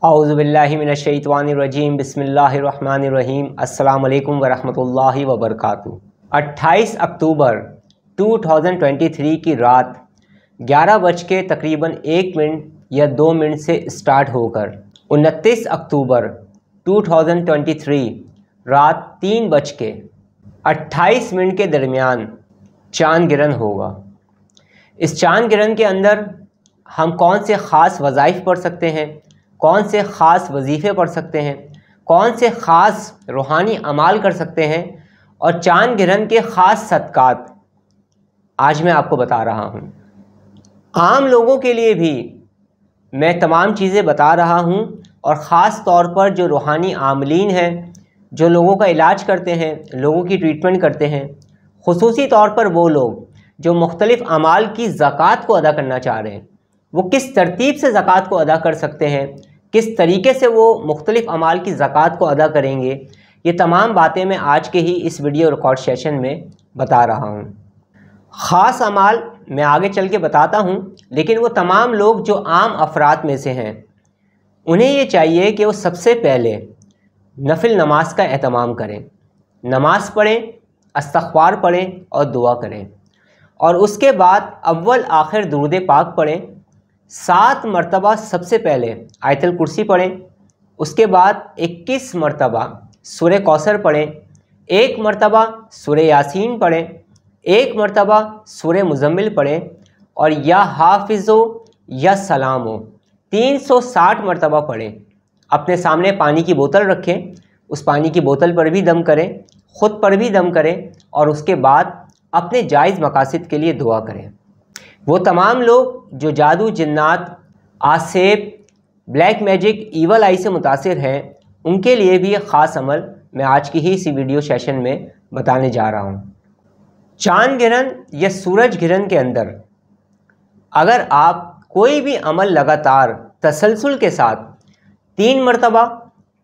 औज़ुबिल्लाहि मिनश्शैतानिर्रजीम बिस्मिल्लाहिर्रहमानिर्रहीम अस्सलामु अलैकुम वरहमतुल्लाहि वबरकातुहू। 28 अक्टूबर 2023 की रात 11 बज के तकरीबन 1 मिनट या 2 मिनट से स्टार्ट होकर 29 अक्टूबर 2023 रात 3 बज के 28 मिनट के दरमियान चांद गिरन होगा। इस चांद गिरन के अंदर हम कौन से ख़ास वज़ाइफ पढ़ सकते हैं, कौन से ख़ास वजीफ़े पढ़ सकते हैं, कौन से ख़ास रूहानी अमाल कर सकते हैं और चांद गिरहन के ख़ास सदक़ात आज मैं आपको बता रहा हूँ। आम लोगों के लिए भी मैं तमाम चीज़ें बता रहा हूँ और ख़ास तौर पर जो रूहानी आमलीन हैं, जो लोगों का इलाज करते हैं, लोगों की ट्रीटमेंट करते हैं, ख़ुसूसी तौर पर वो लोग जो मुख्तलिफ़ अमाल की ज़कात को अदा करना चाह रहे हैं, वो किस तरतीब से ज़कात को अदा कर सकते हैं, किस तरीके से वो मुख्तलिफ़ अमाल की ज़कात को अदा करेंगे, ये तमाम बातें मैं आज के ही इस वीडियो रिकॉर्ड सेशन में बता रहा हूँ। ख़ास अमाल मैं आगे चल के बताता हूँ, लेकिन वो तमाम लोग जो आम अफराद में से हैं उन्हें ये चाहिए कि वो सबसे पहले नफिल नमाज का एहतमाम करें, नमाज पढ़ें, इस्तिग़फ़ार पढ़ें और दुआ करें और उसके बाद अव्वल आखिर दुरूद पाक पढ़ें। 7 मरतबा सबसे पहले आयतुल कुर्सी पढ़ें, उसके बाद 21 मरतबा सूरह कौसर पढ़ें, 1 मरतबा सूरह यासीन पढ़ें, 1 मरतबा सूरह मुज़म्मिल पढ़ें और या हाफिज़ो या सलामो 360 मरतबा पढ़ें। अपने सामने पानी की बोतल रखें, उस पानी की बोतल पर भी दम करें, ख़ुद पर भी दम करें और उसके बाद अपने जायज़ मकासद के लिए दुआ करें। वो तमाम लोग जो जादू, जिन्नात, आसेब, ब्लैक मैजिक, ईवल आई से मुतासिर हैं, उनके लिए भी एक ख़ास अमल मैं आज की ही इसी वीडियो सेशन में बताने जा रहा हूँ। चांद गिरहन या सूरज गिरहन के अंदर अगर आप कोई भी अमल लगातार तसलसल के साथ 3 मरतबा,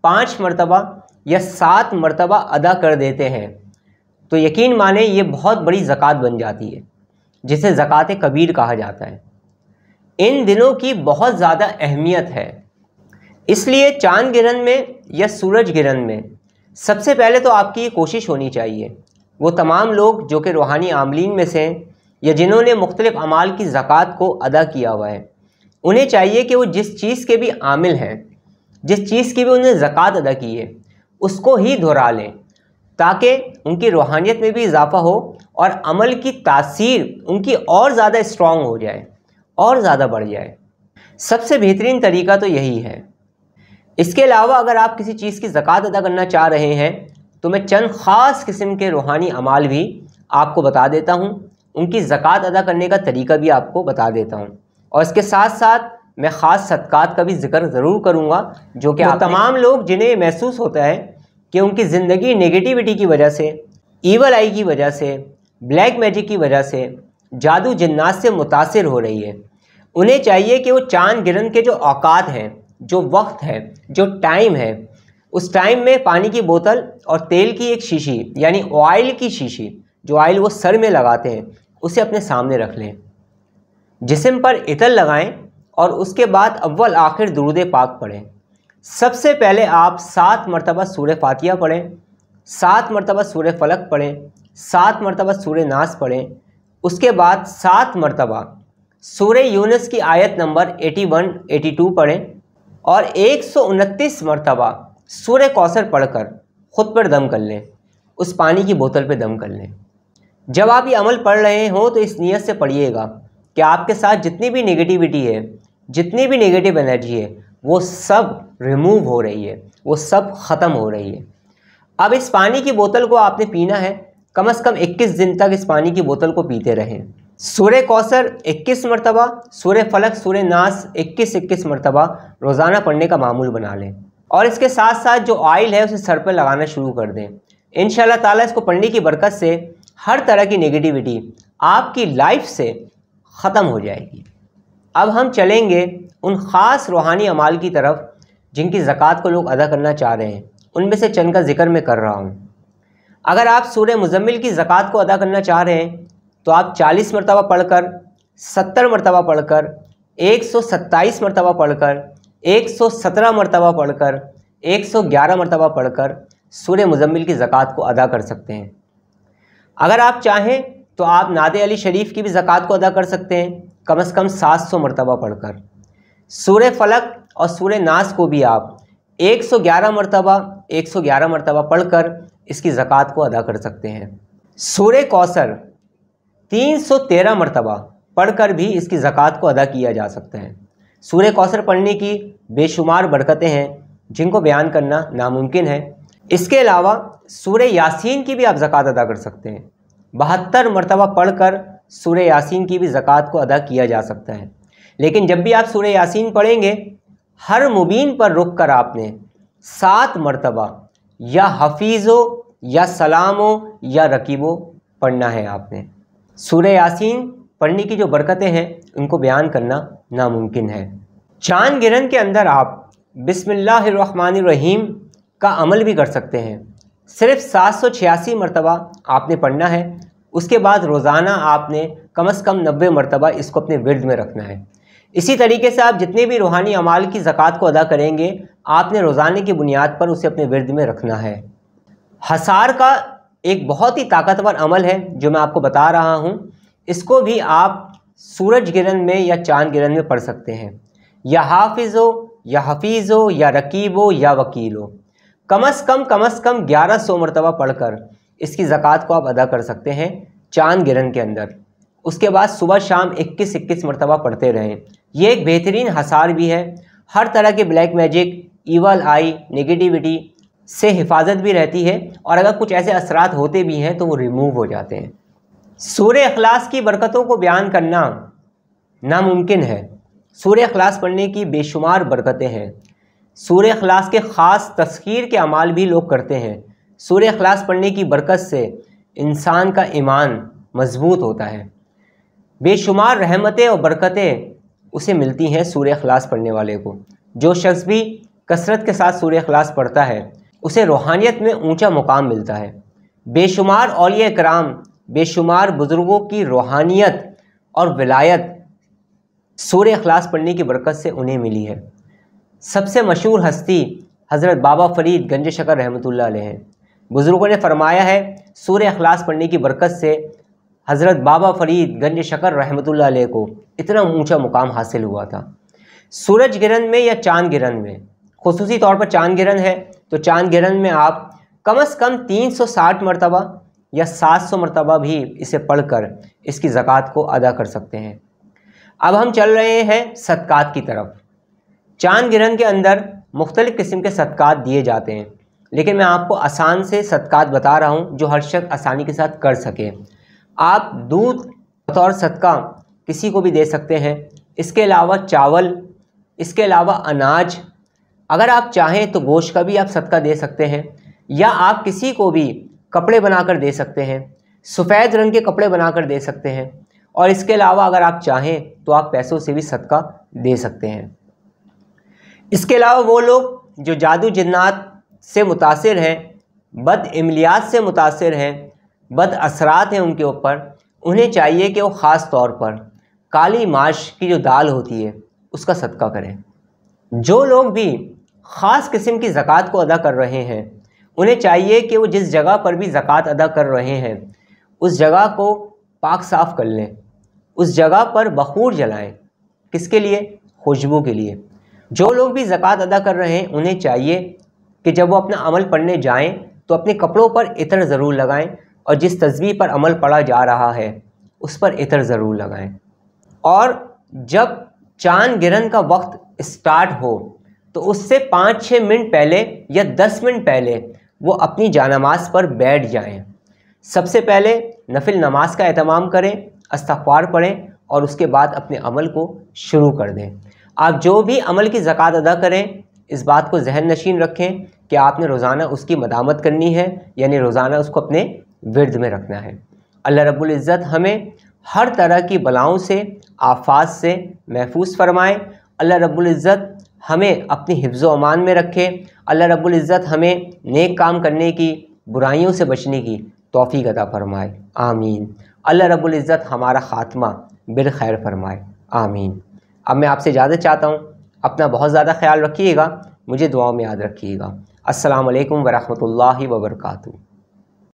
5 मरतबा या 7 मरतबा अदा कर देते हैं तो यकीन माने ये बहुत बड़ी ज़कात बन जाती है, जिसे ज़कात कबीर कहा जाता है। इन दिनों की बहुत ज़्यादा अहमियत है, इसलिए चांद गिरहन में या सूरज गिरहन में सबसे पहले तो आपकी ये कोशिश होनी चाहिए, वो तमाम लोग जो कि रूहानी आमलीन में से हैं या जिन्होंने मुख्तलिफ़ अमाल की ज़कात को अदा किया हुआ है, उन्हें चाहिए कि वो जिस चीज़ के भी आमिल हैं, जिस चीज़ की भी उन्हें ज़कात अदा की है, उसको ही दोहरा लें ताकि उनकी रूहानियत में भी इजाफ़ा हो और अमल की तासीर उनकी और ज़्यादा स्ट्रॉन्ग हो जाए और ज़्यादा बढ़ जाए। सबसे बेहतरीन तरीका तो यही है। इसके अलावा अगर आप किसी चीज़ की ज़कात अदा करना चाह रहे हैं तो मैं चंद ख़ास किस्म के रूहानी अमाल भी आपको बता देता हूँ, उनकी ज़कात अदा करने का तरीका भी आपको बता देता हूँ और इसके साथ साथ मैं ख़ास सदक़ात का भी ज़िक्र ज़रूर करूँगा, जो कि आप तमाम लोग जिन्हें महसूस होता है कि उनकी ज़िंदगी नेगेटिविटी की वजह से, ईवल आई की वजह से, ब्लैक मैजिक की वजह से, जादू जिन्नात से मुतासिर हो रही है, उन्हें चाहिए कि वो चांद गिरहन के जो औकात हैं, जो वक्त है, जो टाइम है, उस टाइम में पानी की बोतल और तेल की एक शीशी यानी ऑयल की शीशी, जो ऑयल वो सर में लगाते हैं, उसे अपने सामने रख लें, जिस्म पर इतर लगाएं और उसके बाद अव्वल आखिर दुरूद पाक पढ़ें। सबसे पहले आप 7 मरतबा सूरह फातिहा पढ़ें, 7 मरतबा सूरह फलक पढ़ें, 7 मरतबा सूरह नास पढ़ें, उसके बाद 7 मरतबा सूरह यूनुस की आयत नंबर 81, 82 पढ़ें और 129 मरतबा सूरह कौसर पढ़कर ख़ुद पर दम कर लें, उस पानी की बोतल पर दम कर लें। जब आप ये अमल पढ़ रहे हों तो इस नीयत से पढ़िएगा कि आपके साथ जितनी भी नेगेटिविटी है, जितनी भी नेगेटिव एनर्जी है, वो सब रिमूव हो रही है, वो सब ख़त्म हो रही है। अब इस पानी की बोतल को आपने पीना है, कम से कम 21 दिन तक इस पानी की बोतल को पीते रहें। सूरह कौसर 21 मरतबा, सूरह फलक, सूरह नास 21-21 मरतबा रोज़ाना पढ़ने का मामूल बना लें और इसके साथ साथ जो ऑयल है उसे सर पर लगाना शुरू कर दें। इंशाअल्लाह ताला इसको पढ़ने की बरकत से हर तरह की नेगेटिविटी आपकी लाइफ से ख़त्म हो जाएगी। अब हम चलेंगे उन ख़ास रूहानी अमाल की तरफ जिनकी ज़कात को लोग अदा करना चाह रहे हैं, उनमें से चंद का जिक्र मैं कर रहा हूँ। अगर आप सूरह मुज़म्मिल की ज़कात को अदा करना चाह रहे हैं तो आप 40 मरतबा पढ़कर, 70 मरतबा पढ़कर, 127 मरतबा पढ़कर, 117 मरतबा पढ़कर 111 मरतबा पढ़कर सूरह मुज़म्मिल की ज़कात को अदा कर सकते हैं। अगर आप चाहें तो आप नादे अली शरीफ की भी ज़कात को अदा कर सकते हैं कम से कम 700 मरतबा पढ़कर। सूरह फलक और सूरह नास को भी आप 111 मरतबा पढ़कर इसकी ज़कात को अदा कर सकते हैं। सूरह कौसर 313 मरतबा पढ़कर भी इसकी ज़कात को अदा किया जा सकता है। सूरह कौसर पढ़ने की बेशुमार बरकतें हैं जिनको बयान करना नामुमकिन है। इसके अलावा सूरह यासीन की भी आप ज़कात अदा कर सकते हैं। 72 मरतबा पढ़कर सूरह यासीन की भी ज़कात को अदा किया जा सकता है। लेकिन जब भी आप सूरह यासीन पढ़ेंगे, हर मुबीन पर रुक कर आपने 7 मरतबा या हफीज़ो या सलामो या रकीबो पढ़ना है आपने। सूरह यासीन पढ़ने की जो बरकतें हैं उनको बयान करना नामुमकिन है। चांद गिरन के अंदर आप बिस्मिल्लाहिर्रहमानिर्रहीम का अमल भी कर सकते हैं। सिर्फ 786 मरतबा आपने पढ़ना है। उसके बाद रोज़ाना आपने कम से कम 90 मरतबा इसको अपने विर्द में रखना है। इसी तरीके से आप जितने भी रूहानी अमाल की ज़कात को अदा करेंगे, आपने रोज़ाने की बुनियाद पर उसे अपने विर्द में रखना है। हसार का एक बहुत ही ताकतवर अमल है जो मैं आपको बता रहा हूँ। इसको भी आप सूरज गिरन में या चांद गिरन में पढ़ सकते हैं। या हाफिज़ो या हफीज़ो या रकीबो या वकीलो कम से कम 1100 मरतबा पढ़कर इसकी ज़कात को आप अदा कर सकते हैं चांद गिरन के अंदर। उसके बाद सुबह शाम 21 मरतबा पढ़ते रहें। ये एक बेहतरीन हसार भी है। हर तरह के ब्लैक मैजिक, ईवल आई, नेगेटिविटी से हिफाजत भी रहती है और अगर कुछ ऐसे असरात होते भी हैं तो वो रिमूव हो जाते हैं। सूरह इखलास की बरकतों को बयान करना नामुमकिन है। सूरह इखलास पढ़ने की बेशुमार बरकतें हैं। सूरह इखलास के ख़ास तस्खीर के अमाल भी लोग करते हैं। सूरह इखलास पढ़ने की बरकत से इंसान का ईमान मजबूत होता है। बेशुमार रहमतें और बरकतें उसे मिलती हैं सूरह इखलास पढ़ने वाले को। जो शख्स भी कसरत के साथ सूरह इखलास पढ़ता है उसे रूहानियत में ऊंचा मुकाम मिलता है। बेशुमार औलिया कराम, बेशुमार बुज़ुर्गों की रूहानियत और विलायत सूरह इखलास पढ़ने की बरकत से उन्हें मिली है। सबसे मशहूर हस्ती हज़रत बाबा फ़रीद गंज शकर रहमतुल्लाह अलैह हैं। बुज़ुर्गों ने फरमाया है सूरह इखलास पढ़ने की बरकत से हज़रत बाबा फ़रीद गंज शकर रहमतुल्लाह अलैह को इतना ऊंचा मुकाम हासिल हुआ था। सूरज गिरन में या चांद गिरन में, खुसूसी तौर पर चांद गिरन है तो चांद गिरन में आप कम से कम 360 मरतबा या 700 मरतबा भी इसे पढ़कर इसकी ज़कात को अदा कर सकते हैं। अब हम चल रहे हैं सदक़ात की तरफ। चांद गिरन के अंदर मुख्तलिफ़ किस्म के सदक़ात दिए जाते हैं, लेकिन मैं आपको आसान से सदक़ात बता रहा हूँ जो हर शख्स आसानी के साथ कर सके। आप दूध बतौर सदका किसी को भी दे सकते हैं। इसके अलावा चावल, इसके अलावा अनाज, अगर आप चाहें तो गोश्त का भी आप सदका दे सकते हैं। या आप किसी को भी कपड़े बनाकर दे सकते हैं, सफ़ेद रंग के कपड़े बनाकर दे सकते हैं। और इसके अलावा अगर आप चाहें तो आप पैसों से भी सदका दे सकते हैं। इसके अलावा वो लोग जो जादू जिन्नात से मुतासिर हैं, बद इमलियात से मुतासिर हैं, बद असरात हैं उनके ऊपर, उन्हें चाहिए कि वो ख़ास तौर पर काली माश की जो दाल होती है उसका सदका करें। जो लोग भी ख़ास किस्म की ज़कात को अदा कर रहे हैं उन्हें चाहिए कि वो जिस जगह पर भी ज़कात अदा कर रहे हैं उस जगह को पाक साफ़ कर लें, उस जगह पर बखूर जलाएं। किसके लिए? खुशबू के लिए। जो लोग भी ज़कात अदा कर रहे हैं उन्हें चाहिए कि जब वो अपना अमल पढ़ने जाएं तो अपने कपड़ों पर इत्र ज़रूर लगाएं और जिस तस्बीह पर अमल पढ़ा जा रहा है उस पर इत्र ज़रूर लगाएं। और जब चांद गिरन का वक्त स्टार्ट हो तो उससे 5-6 मिनट पहले या 10 मिनट पहले वो अपनी जानामाज़ पर बैठ जाएं। सबसे पहले नफिल नमाज का एहतमाम करें, इस्तिग़फ़ार पढ़ें और उसके बाद अपने अमल को शुरू कर दें। आप जो भी अमल की ज़कात अदा करें इस बात को जहन नशीन रखें कि आपने रोज़ाना उसकी मदामत करनी है, यानी रोज़ाना उसको अपने विर्द में रखना है। अल्लाह रब्बुल इज़्ज़त हमें हर तरह की बलाओं से, आफात से महफूज फरमाए। अल्लाह रब्बुल इज़्ज़त हमें अपनी हिफ्ज़ व अमान में रखे। अल्लाह रब्बुल इज़्ज़त हमें नेक काम करने की, बुराइयों से बचने की तौफ़ीक़ अता फरमाए। आमीन। अल्लाह रब्बुल इज़्ज़त हमारा ख़ात्मा बिल खैर फरमाए। आमीन। अब मैं आपसे इजाज़त चाहता हूँ। अपना बहुत ज़्यादा ख्याल रखिएगा, मुझे दुआओं में याद रखिएगा। अस्सलामु अलैकुम वरहमतुल्लाहि वबरकातुहू।